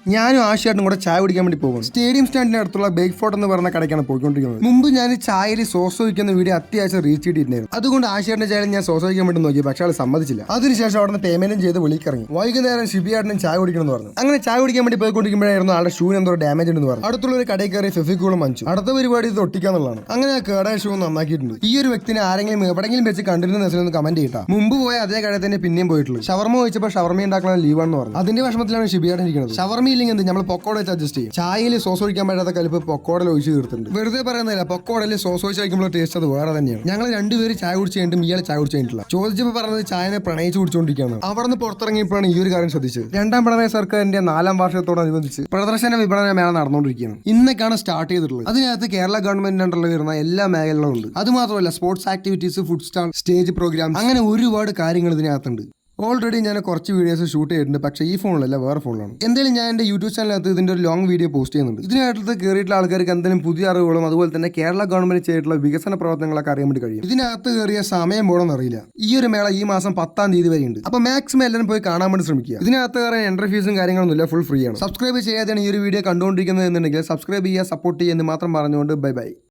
ഞാനും ആശയായിട്ടും കൂടെ ചായ കുടിക്കാൻ വേണ്ടി പോകും. സ്റ്റേഡിയം സ്റ്റാൻഡിന്റെ അടുത്തുള്ള ബേക്ക് ഫോർട്ട് എന്ന് പറയുന്ന കടയ്ക്കാണ് പോയിക്കൊണ്ടിരിക്കുന്നത്. മുമ്പ് ഞാൻ ചായയിൽ സോസ് വയ്ക്കുന്ന വീഡിയോ അത്യാവശ്യം റീച്ച് ചെയ്തിട്ടുണ്ടായിരുന്നു. അതുകൊണ്ട് ആശയാന്റെ ചായയിൽ ഞാൻ സോസ് വയ്ക്കാൻ വേണ്ടി നോക്കി, പക്ഷേ ആൾ സമ്മതിച്ചില്ല. അതിനുശേഷം അവിടെ നിന്ന് പേയ്മെന്റും ചെയ്ത് വിളിക്കിറങ്ങി. വൈകുന്നേരം ഷിബിയാട്ടിനും ചായ കുടിക്കണമെന്ന് പറഞ്ഞു. അങ്ങനെ ചായ കുടിക്കാൻ വേണ്ടി പോയിക്കൊണ്ടിരിക്കുമ്പോഴായിരുന്നു ആളുടെ ഷൂന് എന്തോ ഡാമേജ് ഉണ്ടെന്ന് പറഞ്ഞു. അടുത്തുള്ള ഒരു കടയിൽ കയറി ഫെഫിക്കോളും മഞ്ചു. അടുത്ത പരിപാടി ഇത് ഒട്ടിക്കാന്നുള്ളതാണ്. അങ്ങനെ ആ കേടായ ഷൂ നന്നാക്കിയിട്ടുണ്ട്. ഈ ഒരു വ്യക്തിനെ ആരെങ്കിലും എവിടെങ്കിലും വെച്ച് കണ്ടിരുന്ന കമന്റ് ചെയ്താ. മുമ്പ് പോയ അതേ കടയിൽ തന്നെ പിന്നെയും പോയിട്ടുള്ളൂ. ഷവർമ ചോദിച്ചപ്പോൾ ഷവർമ ഉണ്ടാക്കുന്ന ലീവാണെന്ന് പറഞ്ഞു. അതിന്റെ വിഷമത്തിലാണ് ഷിബിയാട്ടൻ ഇരിക്കുന്നത്. ഷവർമ ഇല്ലെങ്കിൽ എന്ത്, നമ്മൾ പൊക്കോട വെച്ച് അഡ്ജസ്റ്റ് ചെയ്യും. ചായയിൽ സോസ് ഒഴിക്കാൻ പറ്റാത്ത കലിപ്പ് പൊക്കോടയിൽ ഒഴിച്ച് തീർത്തുണ്ട്. വെറുതെ പറയുന്നില്ല, പൊക്കോടയിൽ സോസ് ഒഴിച്ച് കഴിക്കുമ്പോൾ ടേസ്റ്റ് അത് വേറെ തന്നെയാണ്. ഞങ്ങൾ രണ്ടുപേര് ചായ കുടിച്ച് കഴിഞ്ഞിട്ടും ഇയാൾ ചായ കുടിച്ച് കഴിഞ്ഞിട്ടില്ല. ചോദിച്ചപ്പോൾ പറഞ്ഞത് ചായനെ പ്രണയിച്ച് കുടിച്ചുകൊണ്ടിരിക്കുകയാണ്. അവിടെ നിന്ന് പുറത്തിറങ്ങിയപ്പോഴാണ് ഈ ഒരു കാര്യം ശ്രദ്ധിച്ചത്. രണ്ടാം പിണറായി സർക്കാരിന്റെ 4ാം വാർഷികത്തോടനുബന്ധിച്ച് പ്രദർശന വിപണന മേള നടന്നുകൊണ്ടിരിക്കുകയാണ്. ഇന്നൊക്കെയാണ് സ്റ്റാർട്ട് ചെയ്തിട്ടുള്ളത്. അതിനകത്ത് കേരള ഗവൺമെന്റിന്റെ അണ്ടറിൽ വരുന്ന എല്ലാ മേഖലകളും ഉണ്ട്. അത് മാത്രമല്ല sports activities, food stall, stage programme, അങ്ങനെ ഒരുപാട് കാര്യങ്ങൾ ഇതിനകത്തുണ്ട്. ഓൾറെഡി ഞാൻ കുറച്ച് വീഡിയോസ് ഷൂട്ട് ചെയ്തിട്ടുണ്ട്, പക്ഷേ ഈ ഫോണിലല്ല, വേറെ ഫോണിലാണ്. എന്തായാലും ഞാൻ എൻ്റെ യൂട്യൂബ് ചാനലിനകത്ത് ഇതിൻ്റെ ഒരു ലോങ് വീഡിയോ പോസ്റ്റ് ചെയ്യുന്നുണ്ട്. ഇതിനകത്ത് കയറിയിട്ടുള്ള ആൾക്കാർക്ക് എന്തെങ്കിലും പുതിയ അറിവുകളും അതുപോലെ തന്നെ കേരള ഗവൺമെന്റ് ചെയ്തിട്ടുള്ള വികസന പ്രവർത്തനങ്ങളൊക്കെ അറിയാൻ വേണ്ടി കഴിയും. ഇതിനകത്ത് കയറിയ സമയം പോകണമെന്ന് അറിയില്ല. ഈ ഒരു മേള ഈ മാസം 10-ാം തീയതി വരെ ഉണ്ട്. അപ്പോൾ മാക്സിമം എല്ലാവരും പോയി കാണാൻ വേണ്ടി ശ്രമിക്കുക. ഇതിനകത്ത് കയറാൻ എൻട്രി ഫീസും കാര്യങ്ങളൊന്നുമില്ല, ഫുൾ ഫ്രീ ആണ്. സബ്സ്ക്രൈബ് ചെയ്യാതെയാണ് ഈ ഒരു വീഡിയോ കണ്ടുകൊണ്ടിരിക്കുന്നത് എന്നുണ്ടെങ്കിൽ സബ്സ്ക്രൈബ് ചെയ്യുക, സപ്പോർട്ട് ചെയ്യുക എന്ന് മാത്രം പറഞ്ഞുകൊണ്ട് ബൈ ബൈ.